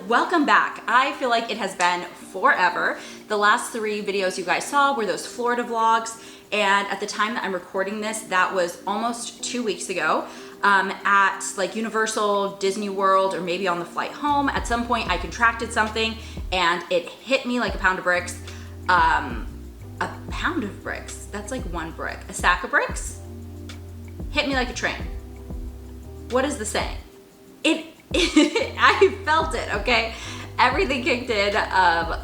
welcome back. I feel like it has been forever. The last 3 videos you guys saw were those Florida vlogs, and at the time that I'm recording this, that was almost 2 weeks ago. At like Universal, Disney World, or maybe on the flight home, at some point I contracted something and it hit me like a pound of bricks. A pound of bricks, that's like 1 brick. A stack of bricks hit me like a train. What is the saying? I felt it, okay? Everything kicked in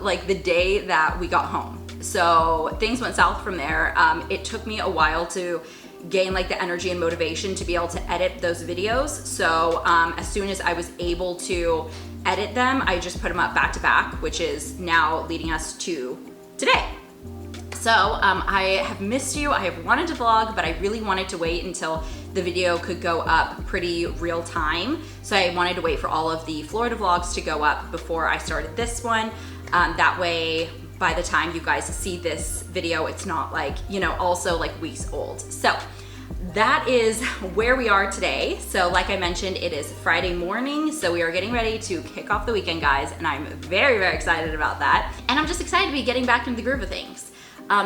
like the day that we got home. So things went south from there. It took me a while to gain like the energy and motivation to be able to edit those videos. So as soon as I was able to edit them, I just put them up back to back, which is now leading us to today. So I have missed you. I have wanted to vlog, but I really wanted to wait until the video could go up pretty real time. So I wanted to wait for all of the Florida vlogs to go up before I started this one. That way, by the time you guys see this video, it's not like, you know, also like weeks old. So that is where we are today. So like I mentioned, it is Friday morning. So we are getting ready to kick off the weekend, guys. And I'm very, very excited about that. And I'm just excited to be getting back into the groove of things.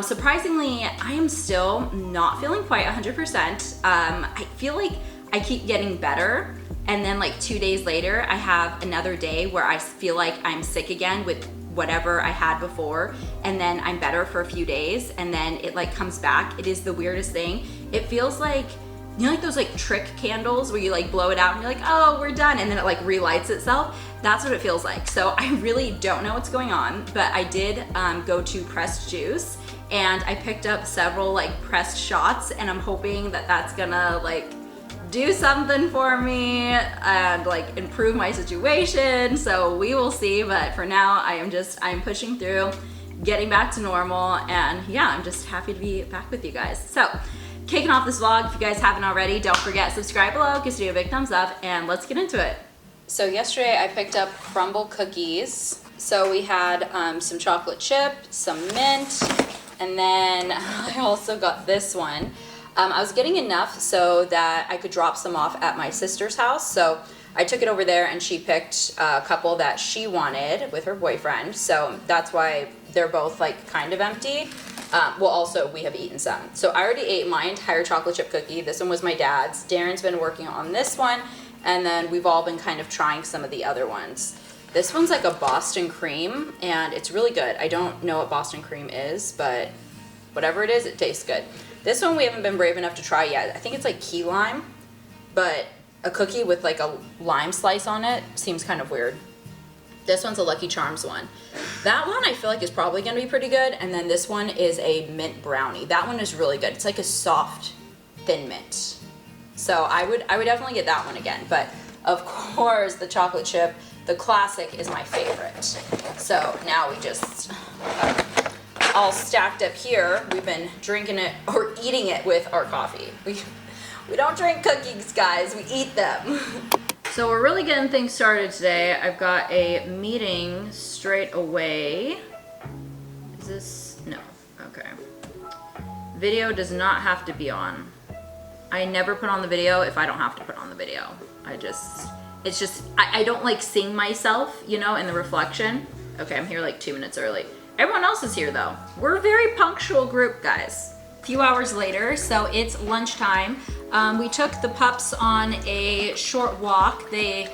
Surprisingly, I am still not feeling quite 100%. I feel like I keep getting better, and then like 2 days later, I have another day where I feel like I'm sick again with whatever I had before, and then I'm better for a few days, and then it like comes back. It is the weirdest thing. It feels like, you know, like those like trick candles where you like blow it out and you're like, oh, we're done, and then it like relights itself. That's what it feels like. So I really don't know what's going on, but I did go to Pressed Juice, and I picked up several like pressed shots, and I'm hoping that that's gonna like do something for me and like improve my situation. So we will see, but for now I'm pushing through, getting back to normal, and yeah, I'm just happy to be back with you guys. So kicking off this vlog, if you guys haven't already, don't forget subscribe below, give this video a big thumbs up, and let's get into it. So yesterday I picked up crumble cookies. So we had some chocolate chip, some mint, and then I also got this one. I was getting enough so that I could drop some off at my sister's house. So I took it over there, and she picked a couple that she wanted with her boyfriend. So that's why they're both like kind of empty. Well, also we have eaten some. So I already ate my entire chocolate chip cookie. This one was my dad's. Darren's been working on this one, and then we've all been kind of trying some of the other ones. This one's like a Boston cream, and it's really good. I don't know what Boston cream is, but whatever it is, it tastes good. This one we haven't been brave enough to try yet. I think it's like key lime, but a cookie with like a lime slice on it seems kind of weird. This one's a Lucky Charms one. That one I feel like is probably gonna be pretty good, and then this one is a mint brownie. That one is really good. It's like a soft, thin mint. So I would definitely get that one again, but of course the chocolate chip, the classic, is my favorite. So now we just all stacked up here. We've been drinking it or eating it with our coffee. We don't drink cookies, guys, we eat them. So we're really getting things started today. I've got a meeting straight away. Is this, no, okay. Video does not have to be on. I never put on the video if I don't have to put on the video. It's just, I don't like seeing myself, you know, in the reflection. Okay, I'm here like 2 minutes early. Everyone else is here though. We're a very punctual group, guys. A few hours later, so it's lunchtime. We took the pups on a short walk. They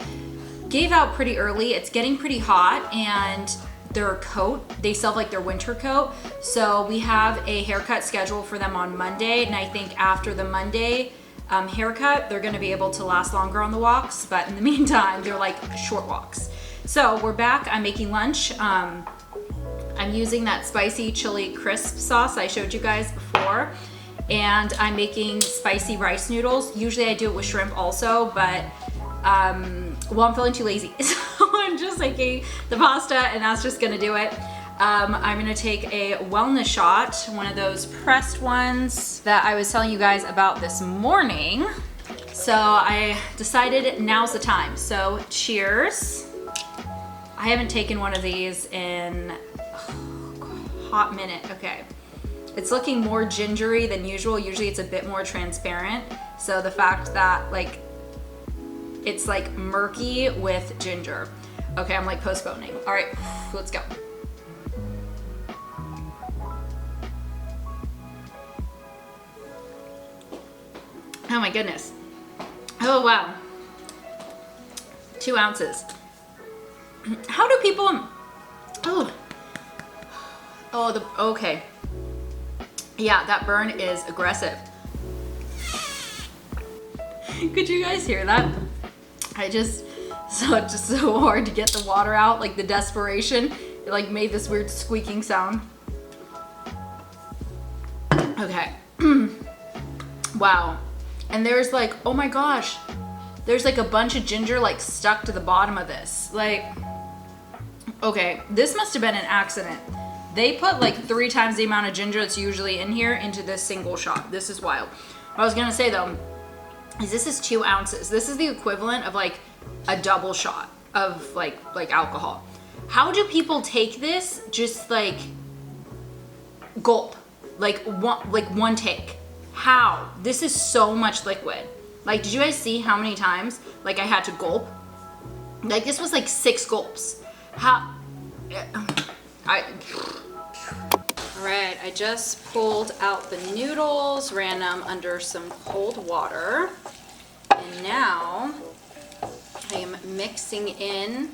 gave out pretty early. It's getting pretty hot, and their coat, they still have like their winter coat. So we have a haircut scheduled for them on Monday, and I think after the Monday haircut, they're gonna be able to last longer on the walks, but in the meantime, they're like short walks. So we're back, I'm making lunch. I'm using that spicy chili crisp sauce I showed you guys before, and I'm making spicy rice noodles. Usually I do it with shrimp also, but well, I'm feeling too lazy, so I'm just making the pasta, and that's just gonna do it. I'm gonna take a wellness shot, one of those pressed ones that I was telling you guys about this morning. So I decided now's the time. So cheers. I haven't taken one of these in a hot minute. Okay. It's looking more gingery than usual. Usually it's a bit more transparent. So the fact that like it's like murky with ginger. Okay, I'm like postponing. All right, let's go. Oh my goodness. Oh wow. 2 ounces. How do people, okay. Yeah, that burn is aggressive. Could you guys hear that? It's just so hard to get the water out, like the desperation. It like made this weird squeaking sound. Okay. Wow. And there's like, oh my gosh, there's like a bunch of ginger like stuck to the bottom of this. Like, okay, this must have been an accident. They put like 3 times the amount of ginger that's usually in here into this single shot. This is wild. What I was gonna say though, is this is 2 ounces. This is the equivalent of like a double shot of like alcohol. How do people take this just like gulp, like one take? How? This is so much liquid. Like, did you guys see how many times like I had to gulp? Like this was like 6 gulps. How? All right, I just pulled out the noodles, ran them under some cold water, and now I am mixing in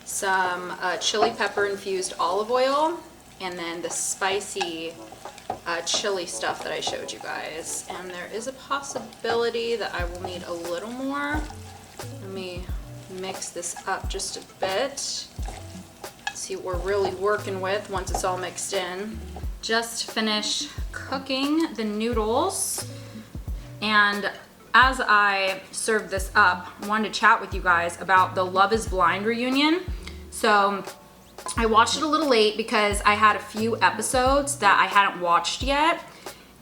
some chili pepper infused olive oil, and then the spicy chili stuff that I showed you guys. And there is a possibility that I will need a little more. Let me mix this up just a bit. See what we're really working with once it's all mixed in. Just finished cooking the noodles, and as I served this up, I wanted to chat with you guys about the Love is Blind reunion. So I watched it a little late because I had a few episodes that I hadn't watched yet,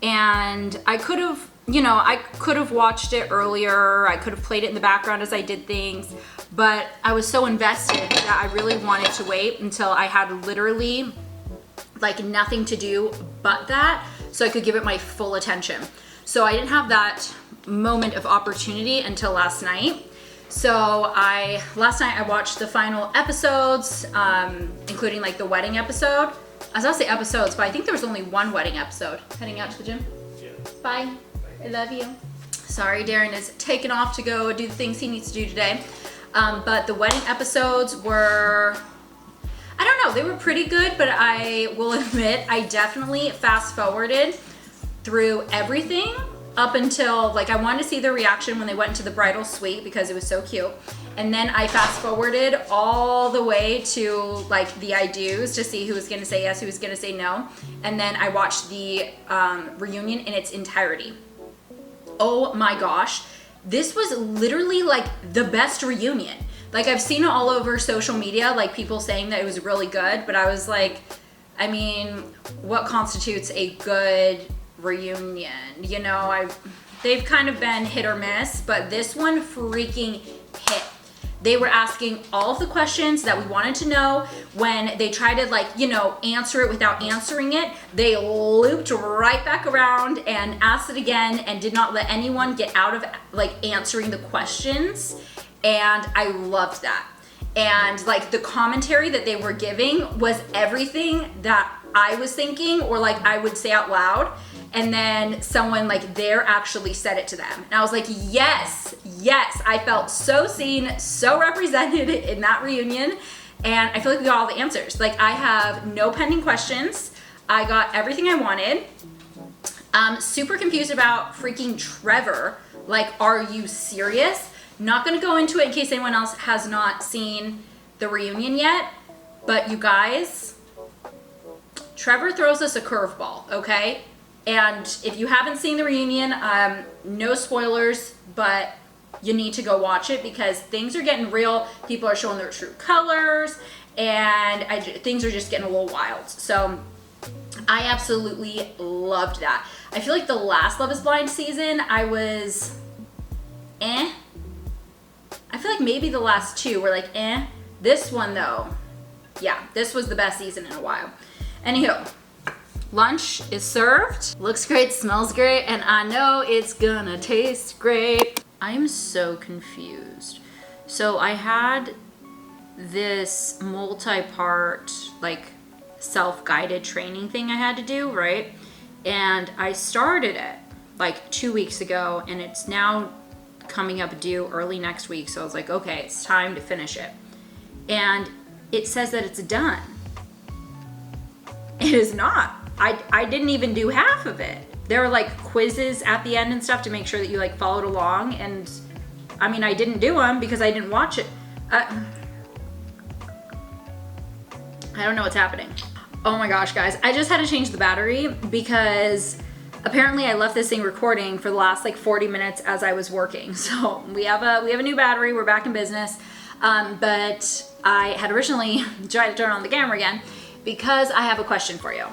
and I could have, I could have watched it earlier. I could have played it in the background as I did things, but I was so invested that I really wanted to wait until I had literally like nothing to do but that, so I could give it my full attention. So I didn't have that moment of opportunity until last night. So last night I watched the final episodes, including like the wedding episode. I was gonna say episodes, but I think there was only 1 wedding episode. Heading out to the gym? Yeah. Bye. I love you. Sorry, Darren is taking off to go do the things he needs to do today. But the wedding episodes were, I don't know, they were pretty good, but I will admit I definitely fast forwarded through everything up until, like, I wanted to see their reaction when they went into the bridal suite because it was so cute. And then I fast forwarded all the way to like the I do's to see who was gonna say yes, who was gonna say no. And then I watched the reunion in its entirety. Oh my gosh. This was literally like the best reunion. Like, I've seen it all over social media, like people saying that it was really good, but I was like, I mean, what constitutes a good reunion? They've kind of been hit or miss, but this one freaking hit. They were asking all of the questions that we wanted to know. When they tried to answer it without answering it, they looped right back around and asked it again and did not let anyone get out of answering the questions. And I loved that. And like the commentary that they were giving was everything that I was thinking, or like I would say out loud. And then someone there actually said it to them. And I was like, yes, yes. I felt so seen, so represented in that reunion. And I feel like we got all the answers. Like, I have no pending questions. I got everything I wanted. I'm super confused about freaking Trevor. Like, are you serious? Not gonna go into it in case anyone else has not seen the reunion yet. But you guys, Trevor throws us a curveball, okay? And if you haven't seen the reunion, no spoilers, but you need to go watch it because things are getting real. People are showing their true colors, and things are just getting a little wild. So I absolutely loved that. I feel like the last Love is Blind season, I was I feel like maybe the last 2 were like This one though, yeah, this was the best season in a while. Anywho. Lunch is served. Looks great, smells great, and I know it's gonna taste great. I'm so confused. So I had this multi-part like self-guided training thing I had to do, right? And I started it like 2 weeks ago, and it's now coming up due early next week. So I was like, okay, it's time to finish it. And it says that it's done. It is not. I didn't even do half of it. There are like quizzes at the end and stuff to make sure that you like followed along. And I mean, I didn't do them because I didn't watch it. I don't know what's happening. Oh my gosh, guys. I just had to change the battery because apparently I left this thing recording for the last like 40 minutes as I was working. So we have a new battery. We're back in business. But I had originally tried to turn on the camera again because I have a question for you.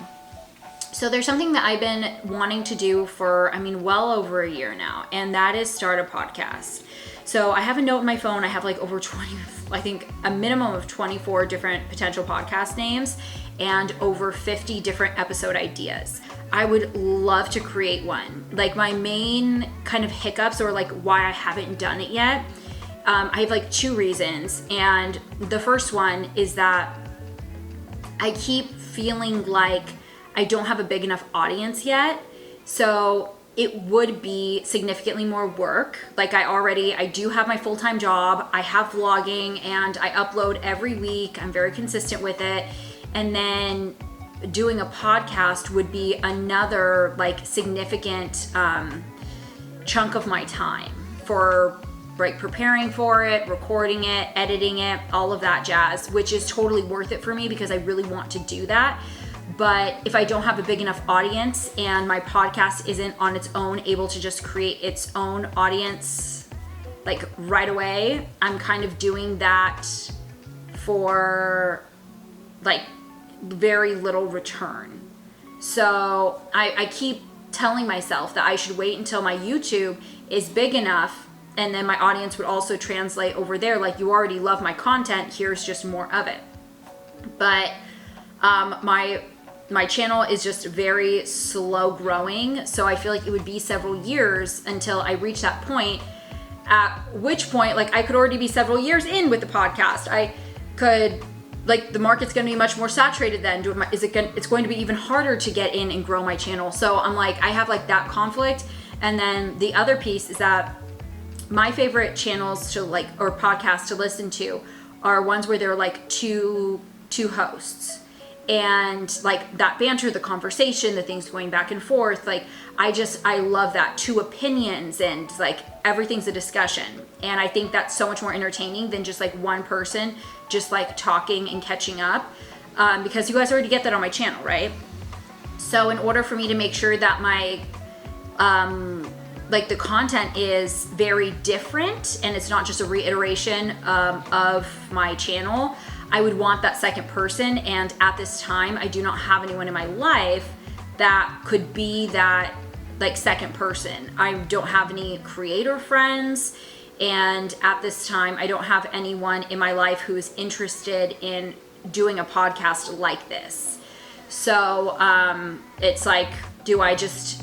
So there's something that I've been wanting to do for, I mean, well over a year now, and that is start a podcast. So I have a note in my phone. I have like over 20, I think a minimum of 24 different potential podcast names and over 50 different episode ideas. I would love to create one. Like my main kind of hiccups or like why I haven't done it yet, I have like 2 reasons. And the first one is that I keep feeling like I don't have a big enough audience yet. So it would be significantly more work. Like I do have my full-time job. I have vlogging and I upload every week. I'm very consistent with it. And then doing a podcast would be another like significant chunk of my time for like preparing for it, recording it, editing it, all of that jazz, which is totally worth it for me because I really want to do that. But if I don't have a big enough audience and my podcast isn't on its own able to just create its own audience like right away, I'm kind of doing that for like very little return. So I keep telling myself that I should wait until my YouTube is big enough and then my audience would also translate over there. Like, you already love my content, here's just more of it. But my channel is just very slow growing. So I feel like it would be several years until I reach that point, at which point, like, I could already be several years in with the podcast. I could, like, the market's gonna be much more saturated then. It's going to be even harder to get in and grow my channel. So I'm like, I have like that conflict. And then the other piece is that my favorite channels to like, or podcasts to listen to are ones where there are like two hosts. And like that banter, the conversation, the things going back and forth, like I love that. 2 opinions and like everything's a discussion. And I think that's so much more entertaining than just like one person just like talking and catching up, because you guys already get that on my channel, right? So in order for me to make sure that my like the content is very different and it's not just a reiteration of my channel, I would want that second person. And at this time, I do not have anyone in my life that could be that like second person. I don't have any creator friends. And at this time, I don't have anyone in my life who is interested in doing a podcast like this. So it's like, do I just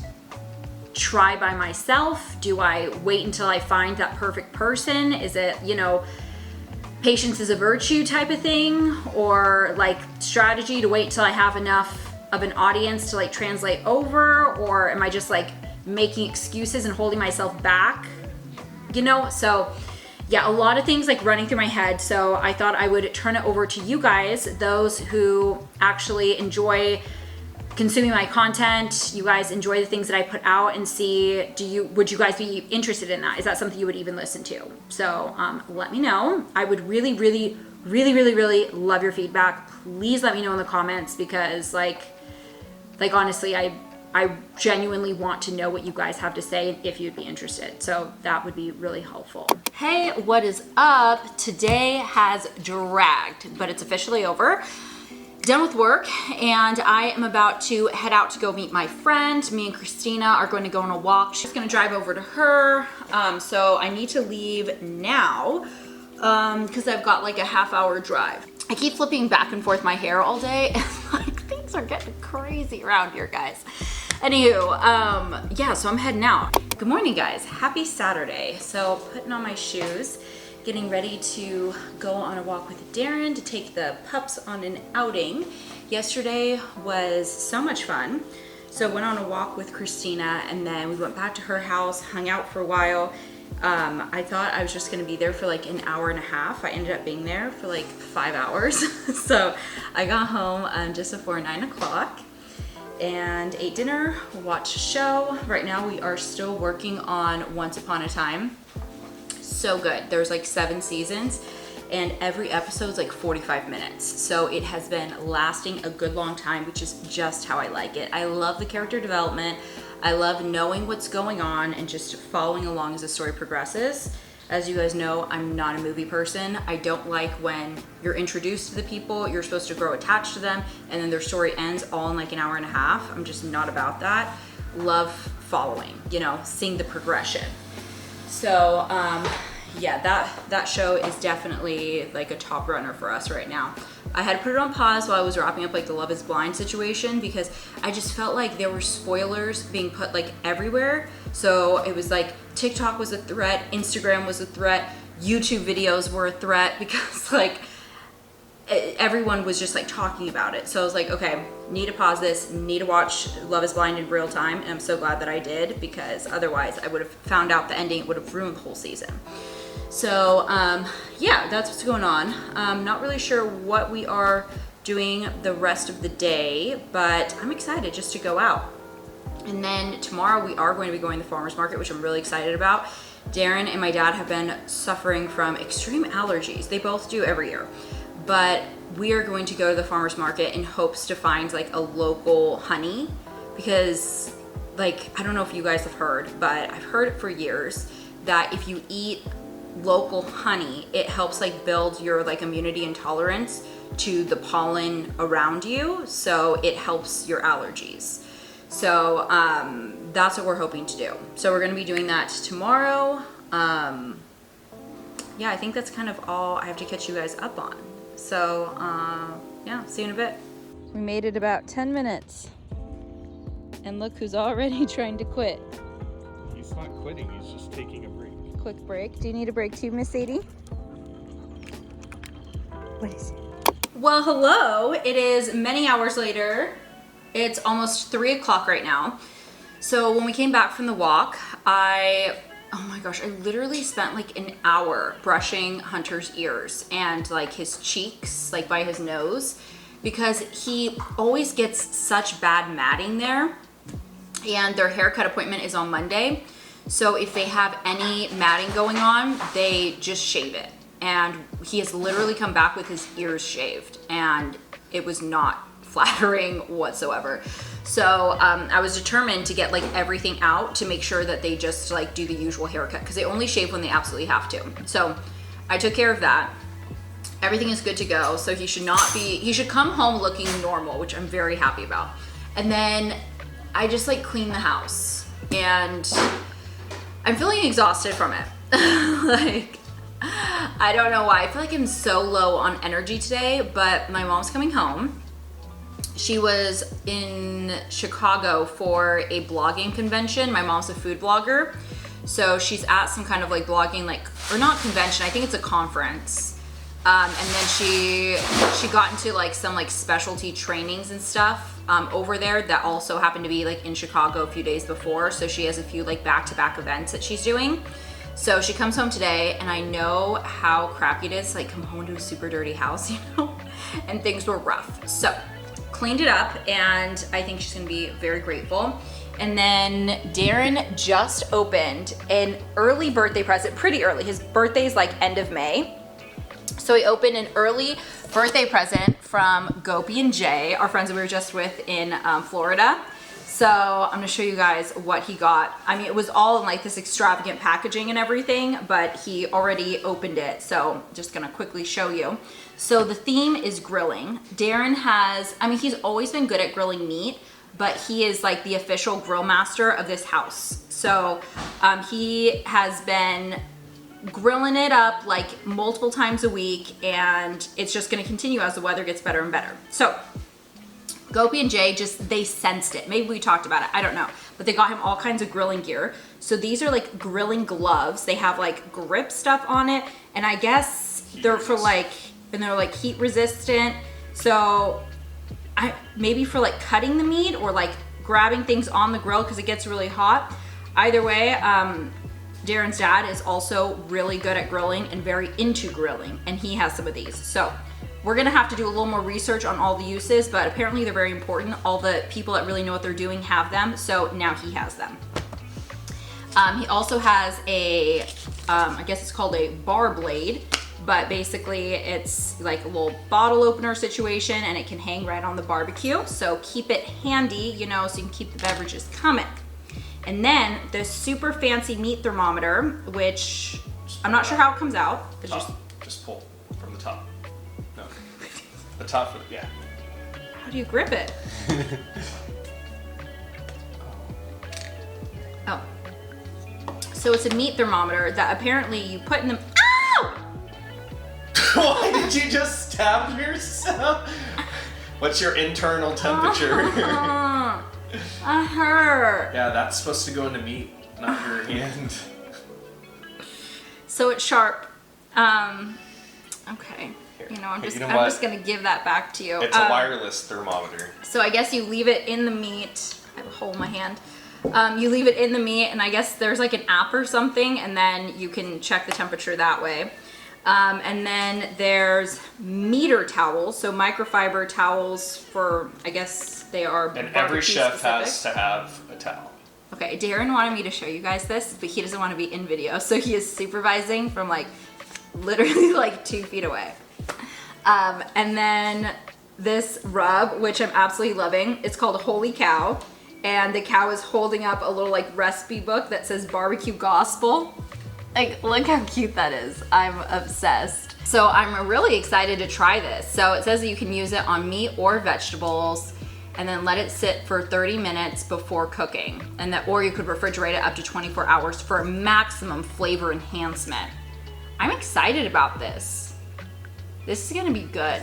try by myself? Do I wait until I find that perfect person? Is it, you know, patience is a virtue type of thing, or like strategy to wait till I have enough of an audience to like translate over? Or am I just like making excuses and holding myself back, you know? So yeah, a lot of things like running through my head. So I thought I would turn it over to you guys, those who actually enjoy consuming my content. You guys enjoy the things that I put out, and see, would you guys be interested in that? Is that something you would even listen to? So let me know. I would really love your feedback. Please let me know in the comments, because like honestly, I genuinely want to know what you guys have to say if you'd be interested. So that would be really helpful. Hey, what is up? Today has dragged, but it's officially over. Done with work, and I am about to head out to go meet my friend. Me and Christina are going to go on a walk. She's going to drive over to her. So I need to leave now because I've got like a half-hour drive. I keep flipping back and forth my hair all day, and like things are getting crazy around here, guys. Anywho, yeah, so I'm heading out. Good morning, guys. Happy Saturday. So putting on my shoes, getting ready to go on a walk with Darren to take the pups on an outing. Yesterday was so much fun. So went on a walk with Christina, and then we went back to her house, hung out for a while. I thought I was just gonna be there for like an hour and a half. I ended up being there for like 5 hours. So I got home just before 9 o'clock and ate dinner, watched a show. Right now we are still working on Once Upon a Time. So good. There's like 7 seasons and every episode's like 45 minutes. So it has been lasting a good long time, which is just how I like it. I love the character development. I love knowing what's going on and just following along as the story progresses. As you guys know, I'm not a movie person. I don't like when you're introduced to the people, you're supposed to grow attached to them, and then their story ends all in like an hour and a half. I'm just not about that. Love following, you know, seeing the progression. So yeah, that show is definitely like a top runner for us right now. I had to put it on pause while I was wrapping up like the Love is Blind situation because I just felt like there were spoilers being put like everywhere. So it was like TikTok was a threat, Instagram was a threat, YouTube videos were a threat because like everyone was just like talking about it. So I was like, okay, need to pause this, need to watch Love is Blind in real time. And I'm so glad that I did because otherwise I would have found out the ending, it would have ruined the whole season. So yeah, that's what's going on. I'm not really sure what we are doing the rest of the day, but I'm excited just to go out. And then tomorrow we are going to be going to the farmer's market, which I'm really excited about. Darren and my dad have been suffering from extreme allergies. They both do every year. But we are going to go to the farmer's market in hopes to find like a local honey because like, I don't know if you guys have heard, but I've heard it for years that if you eat local honey, it helps like build your like immunity and tolerance to the pollen around you. So it helps your allergies. So that's what we're hoping to do. So we're gonna be doing that tomorrow. Yeah, I think that's kind of all I have to catch you guys up on. So yeah, see you in a bit. We made it about 10 minutes. And look who's already trying to quit. He's not quitting, he's just taking a break. Quick break. Do you need a break too, Miss Sadie? What is it? Well, hello. It is many hours later. It's almost 3 o'clock right now. So when we came back from the walk, oh my gosh, I literally spent like an hour brushing Hunter's ears and like his cheeks, like by his nose, because he always gets such bad matting there. And their haircut appointment is on Monday. So if they have any matting going on, they just shave it. And he has literally come back with his ears shaved and it was not flattering whatsoever. So I was determined to get like everything out to make sure that they just like do the usual haircut because they only shave when they absolutely have to. So I took care of that. Everything is good to go. So he should come home looking normal, which I'm very happy about. And then I just like cleaned the house and I'm feeling exhausted from it. Like, I don't know why. I feel like I'm so low on energy today, but my mom's coming home. She was in Chicago for a blogging convention. My mom's a food blogger. So she's at some kind of like blogging, like, or not convention, I think it's a conference. And then she got into like some like specialty trainings and stuff over there that also happened to be like in Chicago a few days before. So she has a few like back-to-back events that she's doing. So she comes home today and I know how crappy it is to like come home to a super dirty house, you know, and things were rough. So cleaned it up and I think she's gonna be very grateful. And then Darren just opened an early birthday present, pretty early. His birthday is like end of May. So he opened an early birthday present from Gopi and Jay, our friends that we were just with in Florida. So I'm gonna show you guys what he got. I mean, it was all in like this extravagant packaging and everything, but he already opened it. So just gonna quickly show you. So the theme is grilling. Darren has, I mean, he's always been good at grilling meat, but he is like the official grill master of this house. So he has been grilling it up like multiple times a week, and it's just gonna continue as the weather gets better and better. So Gopi and Jay they sensed it. Maybe we talked about it, I don't know. But they got him all kinds of grilling gear. So these are like grilling gloves. They have like grip stuff on it, and I guess they're for like, and they're like heat resistant. So maybe for like cutting the meat or like grabbing things on the grill because it gets really hot. Either way, Darren's dad is also really good at grilling and very into grilling, and he has some of these. So we're gonna have to do a little more research on all the uses, but apparently they're very important. All the people that really know what they're doing have them, so now he has them. He also has a, I guess it's called a bar blade, but basically it's like a little bottle opener situation, and it can hang right on the barbecue. So keep it handy, you know, so you can keep the beverages coming. And then the super fancy meat thermometer, which I'm not sure how it comes out. It's just pull from the top. No, the top, yeah. How do you grip it? Oh. So it's a meat thermometer that apparently you put in the, ow! Why did you just stab yourself? What's your internal temperature? I hurt. Yeah, that's supposed to go into meat, not your hand. So it's sharp. Okay. You know, I'm just gonna give that back to you. It's a wireless thermometer. So I guess you leave it in the meat. I have a hole in my hand. You leave it in the meat, and I guess there's like an app or something, and then you can check the temperature that way. And then there's meter towels, so microfiber towels for, I guess they are. And every chef specific. has to have a towel. Okay, Darren wanted me to show you guys this, but he doesn't want to be in video, so he is supervising from like literally like 2 feet away. And then this rub, which I'm absolutely loving, it's called Holy Cow, and the cow is holding up a little like recipe book that says barbecue gospel. Like, look how cute that is. I'm obsessed. So I'm really excited to try this. So it says that you can use it on meat or vegetables, and then let it sit for 30 minutes before cooking. And that, or you could refrigerate it up to 24 hours for maximum flavor enhancement. I'm excited about this. This is gonna be good.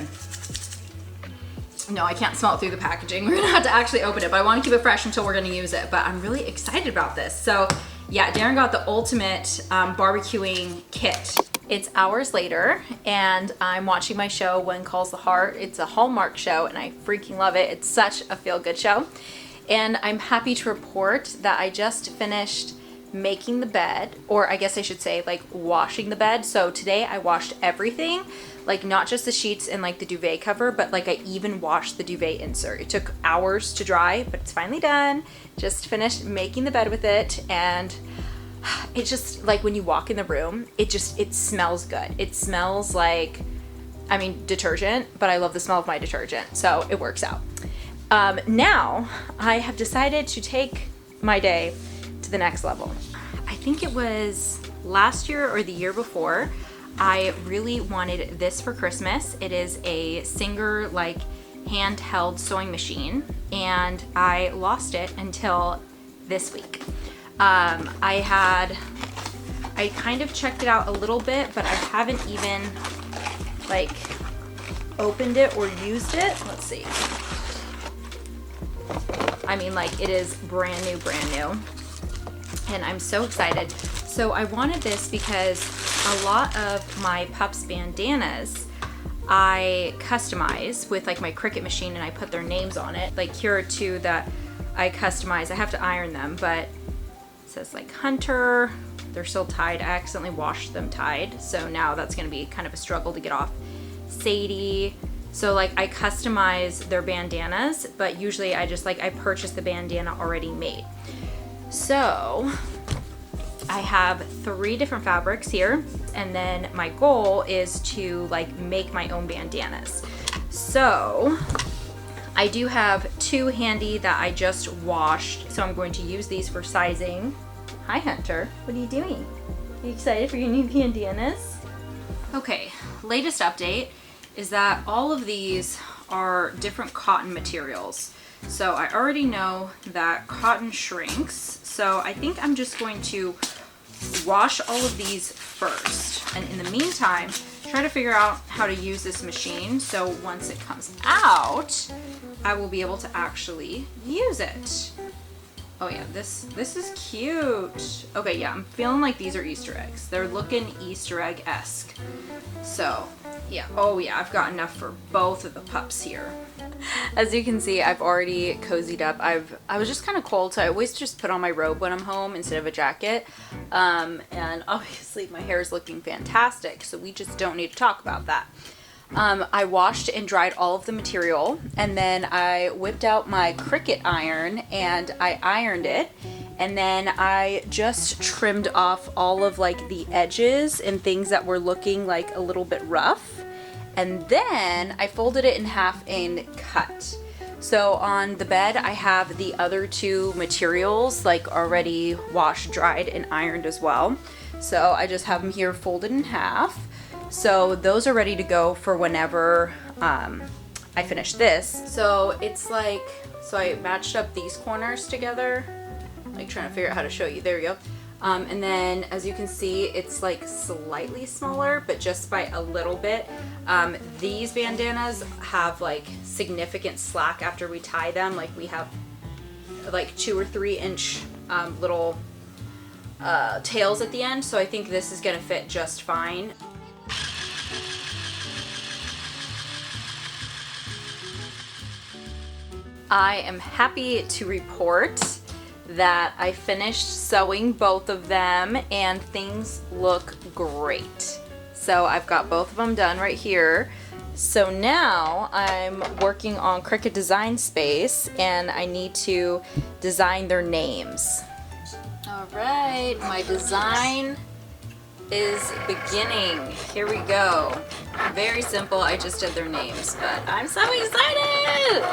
No, I can't smell it through the packaging. We're gonna have to actually open it, but I wanna keep it fresh until we're gonna use it. But I'm really excited about this. So yeah, Darren got the ultimate barbecuing kit. It's hours later, and I'm watching my show, When Calls the Heart. It's a Hallmark show, and I freaking love it. It's such a feel-good show. And I'm happy to report that I just finished making the bed, or I guess I should say like washing the bed. So today I washed everything, like not just the sheets and like the duvet cover, but like I even washed the duvet insert. It took hours to dry, but it's finally done. Just finished making the bed with it, and it just, like when you walk in the room, it smells good. It smells like, I mean, detergent, but I love the smell of my detergent, so it works out. Now I have decided to take my day to the next level. I think it was last year or the year before, I really wanted this for Christmas. It is a Singer like handheld sewing machine, and I lost it until this week. I kind of checked it out a little bit, but I haven't even like opened it or used it. Let's see. I mean, like, it is brand new, and I'm so excited. So I wanted this because a lot of my pups' bandanas I customize with like my Cricut machine, and I put their names on it. Like, here are two that I customize. I have to iron them, but it says like Hunter. They're still tied. I accidentally washed them tied, so now that's gonna be kind of a struggle to get off. Sadie. So like I customize their bandanas, but usually I just like, I purchase the bandana already made. So I have 3 different fabrics here, and then my goal is to like make my own bandanas. So I do have 2 handy that I just washed, so I'm going to use these for sizing. Hi Hunter, what are you doing? Are you excited for your new bandanas? Okay, latest update is that all of these are different cotton materials. So I already know that cotton shrinks, so I think I'm just going to wash all of these first, and in the meantime try to figure out how to use this machine, so once it comes out I will be able to actually use it. Oh yeah, this is cute. Okay, yeah, I'm feeling like these are Easter eggs. They're looking Easter egg-esque. So, yeah. Oh yeah, I've got enough for both of the pups here. As you can see, I've already cozied up. I was just kind of cold, so I always just put on my robe when I'm home instead of a jacket. And obviously my hair is looking fantastic, so we just don't need to talk about that. I washed and dried all of the material, and then I whipped out my Cricut iron and I ironed it, and then I just trimmed off all of like the edges and things that were looking like a little bit rough, and then I folded it in half and cut. So on the bed I have the other two materials like already washed, dried, and ironed as well. So I just have them here folded in half. So those are ready to go for whenever I finish this. So it's like, so I matched up these corners together, like trying to figure out how to show you. There we go. And then as you can see, it's like slightly smaller, but just by a little bit. These bandanas have like significant slack after we tie them. Like we have like 2 or 3 inch little tails at the end. So I think this is gonna fit just fine. I am happy to report that I finished sewing both of them and things look great. So I've got both of them done right here. So now I'm working on Cricut Design Space and I need to design their names. All right, my design is beginning. Here we go. Very simple, I just did their names, but I'm so excited!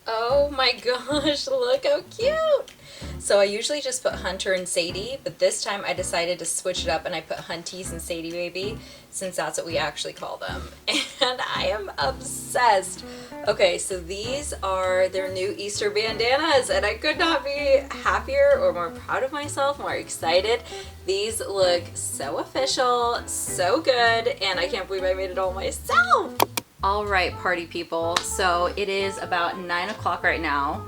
Oh my gosh, look how cute! So I usually just put Hunter and Sadie, but this time I decided to switch it up and I put Hunties and Sadie Baby, since that's what we actually call them. And I am obsessed. Okay, so these are their new Easter bandanas, and I could not be happier or more proud of myself, more excited. These look so official, so good, and I can't believe I made it all myself. All right, party people, so it is about 9 o'clock right now,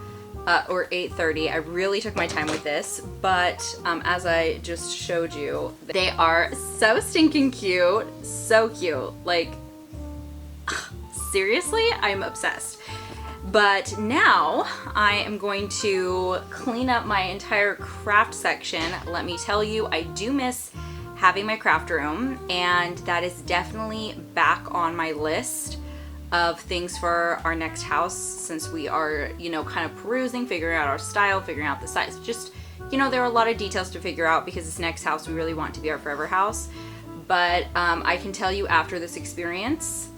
or 8:30. I really took my time with this, but as I just showed you, they are so stinking cute, so cute. Like, seriously, I'm obsessed. But now I am going to clean up my entire craft section. Let me tell you, I do miss having my craft room, and that is definitely back on my list of things for our next house, since we are, you know, kind of perusing, figuring out our style, figuring out the size. Just, you know, there are a lot of details to figure out because this next house we really want to be our forever house. But I can tell you, after this experience,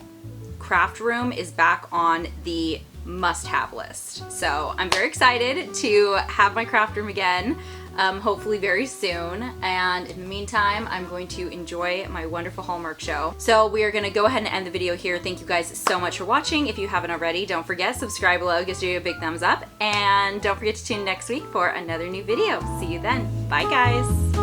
craft room is back on the must-have list. So I'm very excited to have my craft room again, hopefully very soon. And in the meantime, I'm going to enjoy my wonderful Hallmark show. So we are going to go ahead and end the video here. Thank you guys so much for watching. If you haven't already, don't forget, subscribe below, give this video a big thumbs up, and don't forget to tune in next week for another new video. See you then. Bye guys.